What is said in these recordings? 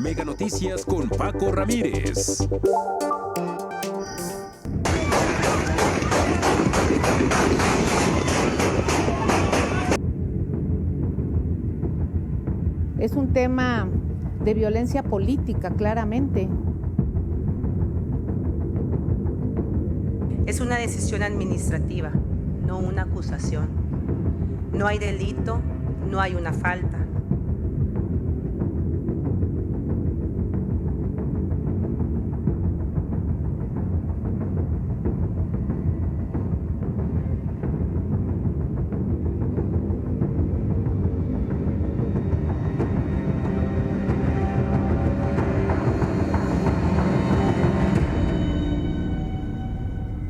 Mega Noticias con Paco Ramírez. Es un tema de violencia política, claramente. Es una decisión administrativa, no una acusación. No hay delito, no hay una falta.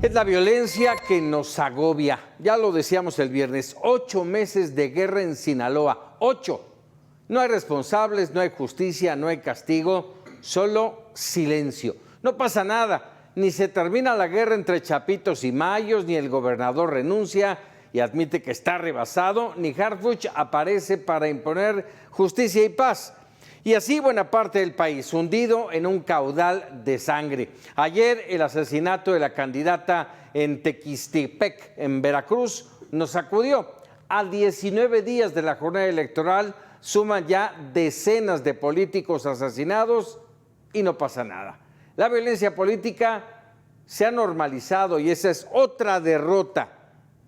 Es la violencia que nos agobia. Ya lo decíamos el viernes, 8 meses de guerra en Sinaloa, 8. No hay responsables, no hay justicia, no hay castigo, solo silencio. No pasa nada, ni se termina la guerra entre Chapitos y Mayos, ni el gobernador renuncia y admite que está rebasado, ni Harfuch aparece para imponer justicia y paz. Y así buena parte del país, hundido en un caudal de sangre. Ayer el asesinato de la candidata en Tequistepec, en Veracruz, nos sacudió. A 19 días de la jornada electoral suman ya decenas de políticos asesinados y no pasa nada. La violencia política se ha normalizado y esa es otra derrota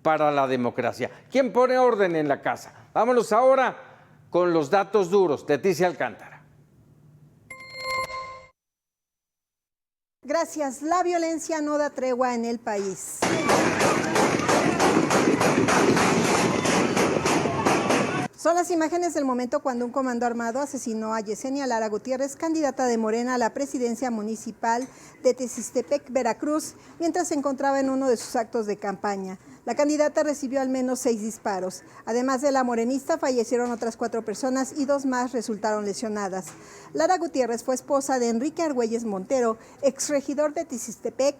para la democracia. ¿Quién pone orden en la casa? Vámonos ahora con los datos duros. Leticia Alcántara. Gracias. La violencia no da tregua en el país. Son las imágenes del momento cuando un comando armado asesinó a Yesenia Lara Gutiérrez, candidata de Morena a la presidencia municipal de Tequistepec, Veracruz, mientras se encontraba en uno de sus actos de campaña. La candidata recibió al menos 6 disparos. Además de la morenista, fallecieron otras 4 personas y 2 más resultaron lesionadas. Lara Gutiérrez fue esposa de Enrique Argüelles Montero, exregidor de Tequistepec,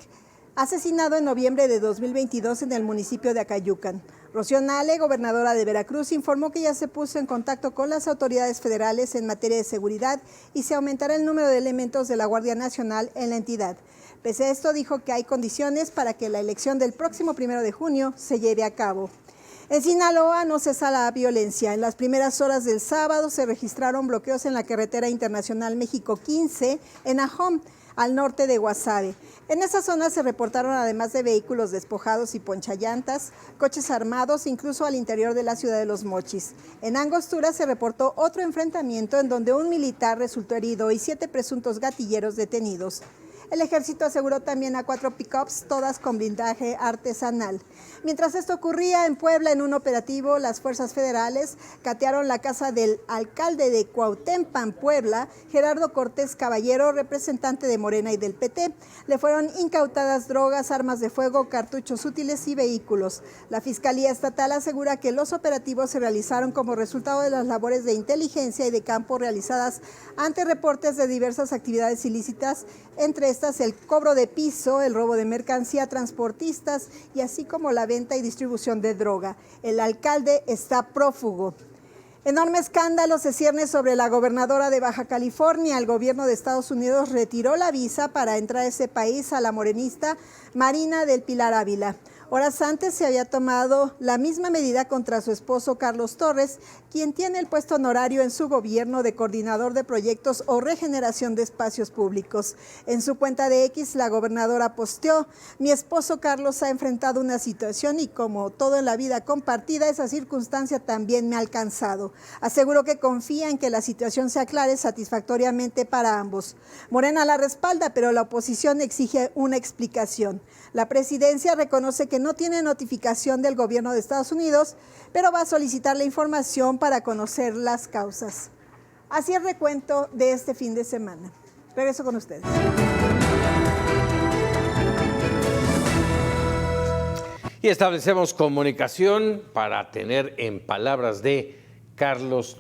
asesinado en noviembre de 2022 en el municipio de Acayucan. Rocío Nale, gobernadora de Veracruz, informó que ya se puso en contacto con las autoridades federales en materia de seguridad y se aumentará el número de elementos de la Guardia Nacional en la entidad. Pese a esto, dijo que hay condiciones para que la elección del próximo 1 de junio se lleve a cabo. En Sinaloa no cesa la violencia. En las primeras horas del sábado se registraron bloqueos en la carretera internacional México 15 en Ajom, al norte de Guasave. En esa zona se reportaron, además de vehículos despojados y ponchallantas, coches armados, incluso al interior de la ciudad de Los Mochis. En Angostura se reportó otro enfrentamiento en donde un militar resultó herido y 7 presuntos gatilleros detenidos. El ejército aseguró también a 4 pick-ups, todas con blindaje artesanal. Mientras esto ocurría en Puebla, en un operativo, las fuerzas federales catearon la casa del alcalde de Cuautempan, Puebla, Gerardo Cortés Caballero, representante de Morena y del PT. Le fueron incautadas drogas, armas de fuego, cartuchos útiles y vehículos. La Fiscalía Estatal asegura que los operativos se realizaron como resultado de las labores de inteligencia y de campo realizadas ante reportes de diversas actividades ilícitas, entre estas el cobro de piso, el robo de mercancía a transportistas y así como la venta y distribución de droga. El alcalde está prófugo. Enorme escándalo se cierne sobre la gobernadora de Baja California. El gobierno de Estados Unidos retiró la visa para entrar a ese país a la morenista Marina del Pilar Ávila. Horas antes se había tomado la misma medida contra su esposo Carlos Torres, quien tiene el puesto honorario en su gobierno de coordinador de proyectos o regeneración de espacios públicos. En su cuenta de X, la gobernadora posteó: mi esposo Carlos ha enfrentado una situación y como todo en la vida compartida, esa circunstancia también me ha alcanzado. Aseguró que confía en que la situación se aclare satisfactoriamente para ambos. Morena la respalda, pero la oposición exige una explicación. La presidencia reconoce que no tiene notificación del gobierno de Estados Unidos, pero va a solicitar la información para conocer las causas. Así el recuento de este fin de semana. Regreso con ustedes. Y establecemos comunicación para tener, en palabras de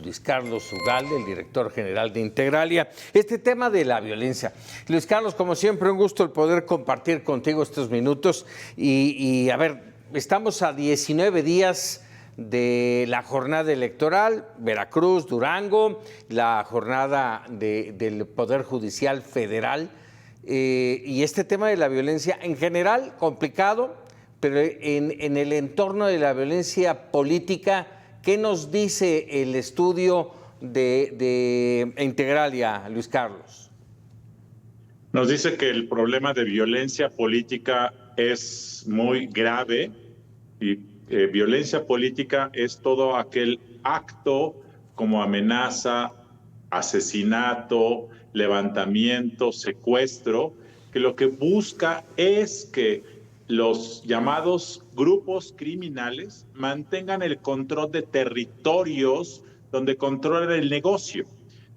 Luis Carlos Ugalde, el director general de Integralia, este tema de la violencia. Luis Carlos, como siempre, un gusto el poder compartir contigo estos minutos y a ver, estamos a 19 días de la jornada electoral, Veracruz, Durango, la jornada del Poder Judicial Federal, y este tema de la violencia en general, complicado, pero en el entorno de la violencia política, ¿qué nos dice el estudio de Integralia, Luis Carlos? Nos dice que el problema de violencia política es muy grave y violencia política es todo aquel acto como amenaza, asesinato, levantamiento, secuestro, que lo que busca es que los llamados grupos criminales mantengan el control de territorios donde controlan el negocio.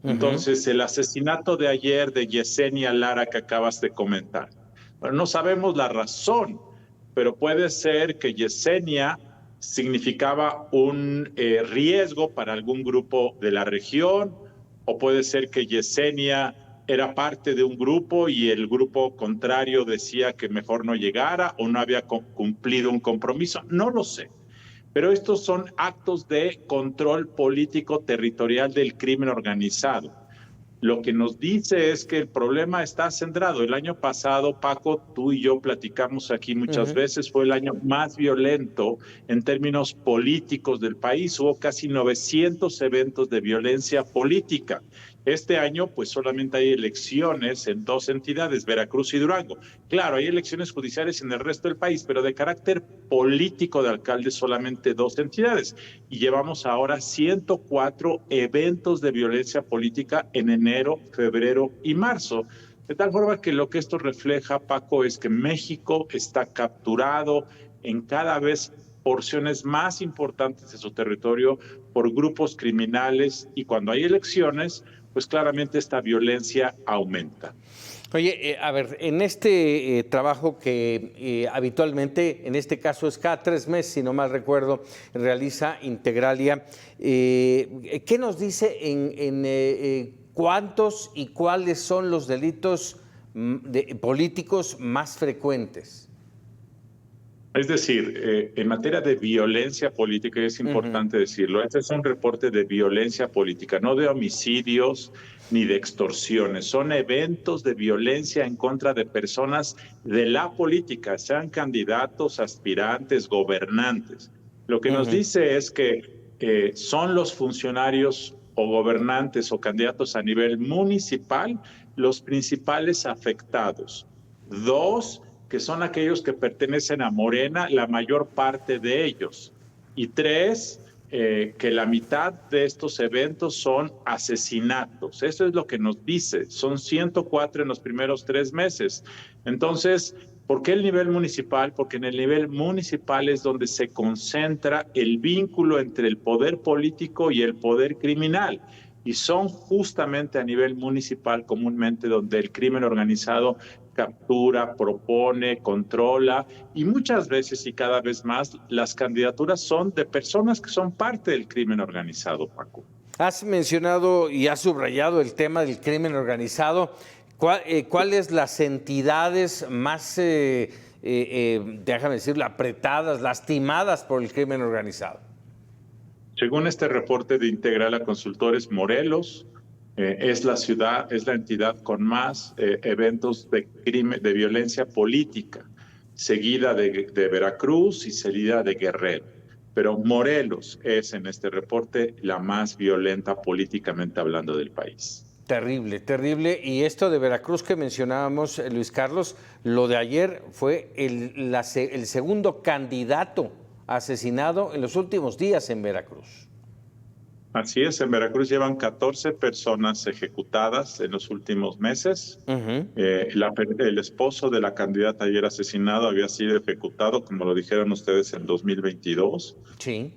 Entonces, el asesinato de ayer de Yesenia Lara que acabas de comentar, bueno, no sabemos la razón, pero puede ser que Yesenia significaba un riesgo para algún grupo de la región, o puede ser que Yesenia era parte de un grupo y el grupo contrario decía que mejor no llegara o no había cumplido un compromiso. No lo sé. Pero estos son actos de control político territorial del crimen organizado. Lo que nos dice es que el problema está centrado. El año pasado, Paco, tú y yo platicamos aquí muchas veces, fue el año más violento en términos políticos del país. Hubo casi 900 eventos de violencia política. Este año, pues solamente hay elecciones en 2 entidades, Veracruz y Durango. Claro, hay elecciones judiciales en el resto del país, pero de carácter político de alcaldes solamente 2 entidades. Y llevamos ahora 104 eventos de violencia política en enero, febrero y marzo. De tal forma que lo que esto refleja, Paco, es que México está capturado en cada vez porciones más importantes de su territorio por grupos criminales, y cuando hay elecciones, pues claramente esta violencia aumenta. Oye, a ver, en este trabajo que habitualmente, en este caso es cada 3 meses, si no mal recuerdo, realiza Integralia, ¿qué nos dice en cuántos y cuáles son los delitos políticos más frecuentes? Es decir, en materia de violencia política, y es importante decirlo, este es un reporte de violencia política, no de homicidios ni de extorsiones. Son eventos de violencia en contra de personas de la política, sean candidatos, aspirantes, gobernantes. Lo que nos dice es que son los funcionarios o gobernantes o candidatos a nivel municipal los principales afectados. 2, que son aquellos que pertenecen a Morena, la mayor parte de ellos. Y 3, que la mitad de estos eventos son asesinatos. Eso es lo que nos dice. Son 104 en los primeros 3 meses. Entonces, ¿por qué el nivel municipal? Porque en el nivel municipal es donde se concentra el vínculo entre el poder político y el poder criminal. Y son justamente a nivel municipal comúnmente donde el crimen organizado captura, propone, controla, y muchas veces y cada vez más las candidaturas son de personas que son parte del crimen organizado, Paco. Has mencionado y has subrayado el tema del crimen organizado. ¿Cuáles las entidades más, déjame decirlo, apretadas, lastimadas por el crimen organizado? Según este reporte de Integralia Consultores, Morelos es la ciudad, es la entidad con más eventos de crimen, de violencia política, seguida de Veracruz y seguida de Guerrero. Pero Morelos es en este reporte la más violenta políticamente hablando del país. Terrible, terrible. Y esto de Veracruz que mencionábamos, Luis Carlos, lo de ayer fue el segundo candidato asesinado en los últimos días en Veracruz. Así es, en Veracruz llevan 14 personas ejecutadas en los últimos meses. El esposo de la candidata ayer asesinado había sido ejecutado, como lo dijeron ustedes, en 2022. Sí.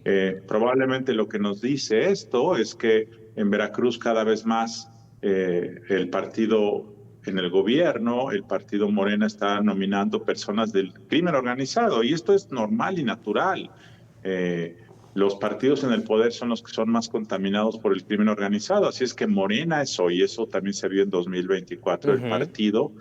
Probablemente lo que nos dice esto es que en Veracruz cada vez más el partido en el gobierno, el partido Morena, está nominando personas del crimen organizado, y esto es normal y natural. Los partidos en el poder son los que son más contaminados por el crimen organizado, así es que Morena es hoy, eso también se vio en 2024, el partido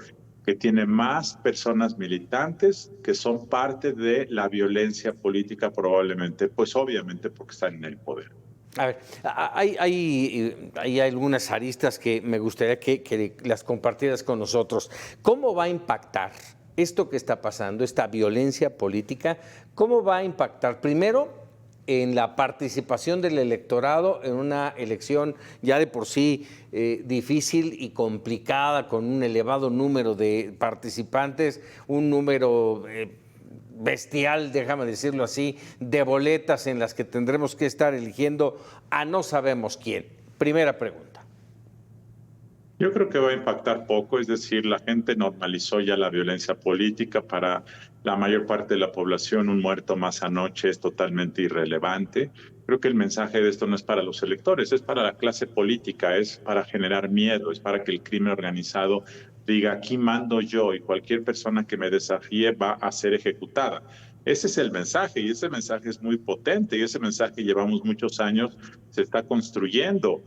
que tiene más personas militantes que son parte de la violencia política probablemente, pues obviamente porque están en el poder. A ver, hay algunas aristas que me gustaría que las compartieras con nosotros. ¿Cómo va a impactar esto que está pasando, esta violencia política? ¿Cómo va a impactar? Primero, en la participación del electorado en una elección ya de por sí difícil y complicada, con un elevado número de participantes, un número bestial, déjame decirlo así, de boletas en las que tendremos que estar eligiendo a no sabemos quién. Primera pregunta. Yo creo que va a impactar poco, es decir, la gente normalizó ya la violencia política. Para la mayor parte de la población, un muerto más anoche es totalmente irrelevante. Creo que el mensaje de esto no es para los electores, es para la clase política, es para generar miedo, es para que el crimen organizado diga, aquí mando yo y cualquier persona que me desafíe va a ser ejecutada. Ese es el mensaje y ese mensaje es muy potente y ese mensaje llevamos muchos años, se está construyendo.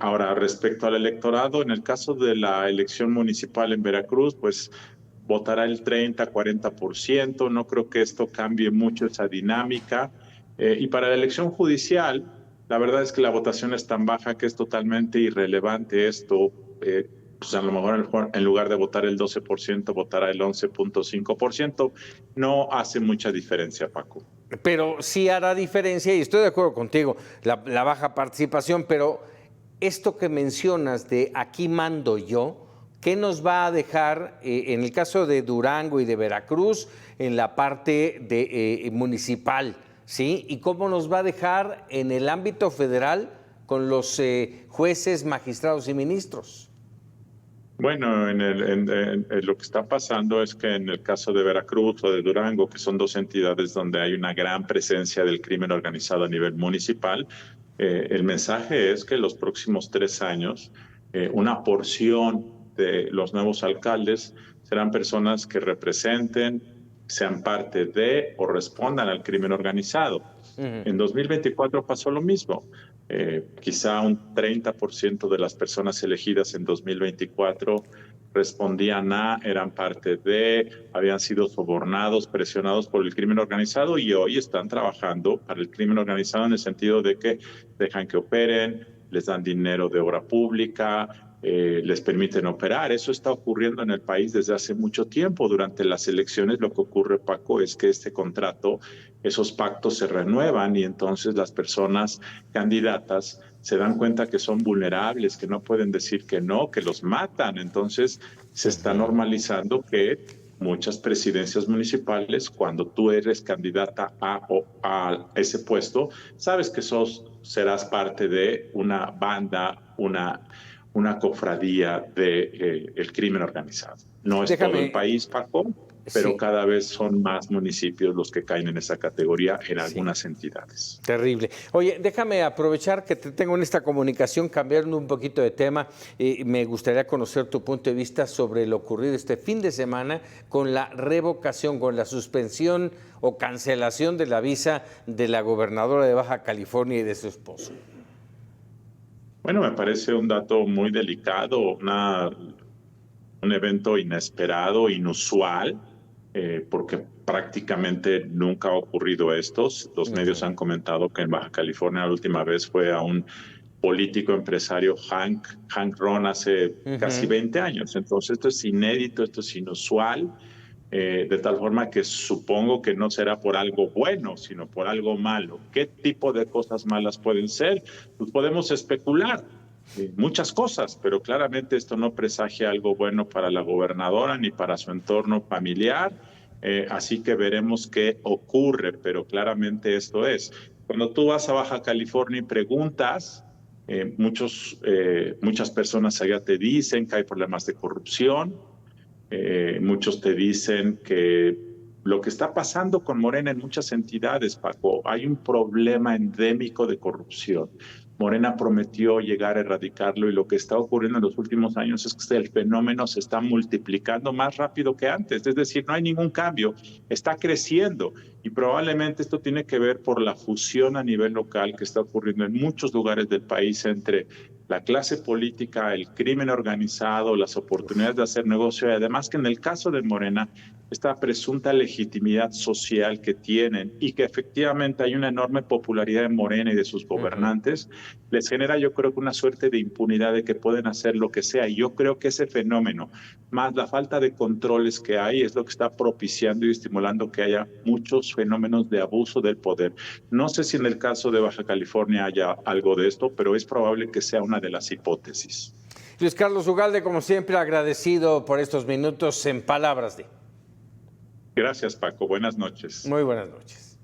Ahora, respecto al electorado, en el caso de la elección municipal en Veracruz, pues votará el 30-40%. No creo que esto cambie mucho esa dinámica. Y para la elección judicial, la verdad es que la votación es tan baja que es totalmente irrelevante esto. Pues a lo mejor en lugar de votar el 12%, votará el 11.5%. No hace mucha diferencia, Paco. Pero sí hará diferencia, y estoy de acuerdo contigo, la baja participación, pero esto que mencionas de aquí mando yo, ¿qué nos va a dejar en el caso de Durango y de Veracruz en la parte municipal? ¿Sí? ¿Y cómo nos va a dejar en el ámbito federal con los jueces, magistrados y ministros? Bueno, lo que está pasando es que en el caso de Veracruz o de Durango, que son dos entidades donde hay una gran presencia del crimen organizado a nivel municipal, el mensaje es que los próximos 3 años, una porción de los nuevos alcaldes serán personas que representen, sean parte de o respondan al crimen organizado. En 2024 pasó lo mismo. Quizá un 30% de las personas elegidas en 2024 respondían eran parte de, habían sido sobornados, presionados por el crimen organizado y hoy están trabajando para el crimen organizado en el sentido de que dejan que operen, les dan dinero de obra pública, les permiten operar. Eso está ocurriendo en el país desde hace mucho tiempo. Durante las elecciones lo que ocurre, Paco, es que este contrato, esos pactos se renuevan y entonces las personas candidatas se dan cuenta que son vulnerables, que no pueden decir que no, que los matan. Entonces se está normalizando que muchas presidencias municipales, cuando tú eres candidata a ese puesto, sabes que serás parte de una banda, una cofradía del crimen organizado. No es todo el país, Paco, pero sí, cada vez son más municipios los que caen en esa categoría en algunas entidades. Terrible. Oye, déjame aprovechar que te tengo en esta comunicación, cambiando un poquito de tema. Me gustaría conocer tu punto de vista sobre lo ocurrido este fin de semana con la revocación, con la suspensión o cancelación de la visa de la gobernadora de Baja California y de su esposo. Bueno, me parece un dato muy delicado, un evento inesperado, inusual, porque prácticamente nunca ha ocurrido esto. Los medios han comentado que en Baja California la última vez fue a un político empresario, Hank Ron, hace casi 20 años. Entonces esto es inédito, esto es inusual, de tal forma que supongo que no será por algo bueno, sino por algo malo. ¿Qué tipo de cosas malas pueden ser? Pues podemos especular muchas cosas, pero claramente esto no presagia algo bueno para la gobernadora ni para su entorno familiar, así que veremos qué ocurre, pero claramente esto es. Cuando tú vas a Baja California y preguntas, muchas personas allá te dicen que hay problemas de corrupción. Muchos te dicen que lo que está pasando con Morena en muchas entidades, Paco, hay un problema endémico de corrupción. Morena prometió llegar a erradicarlo y lo que está ocurriendo en los últimos años es que el fenómeno se está multiplicando más rápido que antes. Es decir, no hay ningún cambio, está creciendo y probablemente esto tiene que ver por la fusión a nivel local que está ocurriendo en muchos lugares del país entre la clase política, el crimen organizado, las oportunidades de hacer negocio, y además que en el caso de Morena, esta presunta legitimidad social que tienen y que efectivamente hay una enorme popularidad en Morena y de sus gobernantes, les genera, yo creo, que una suerte de impunidad de que pueden hacer lo que sea. Y yo creo que ese fenómeno, más la falta de controles que hay, es lo que está propiciando y estimulando que haya muchos fenómenos de abuso del poder. No sé si en el caso de Baja California haya algo de esto, pero es probable que sea una de las hipótesis. Luis Carlos Ugalde, como siempre, agradecido por estos minutos en Palabras de... Gracias, Paco. Buenas noches. Muy buenas noches.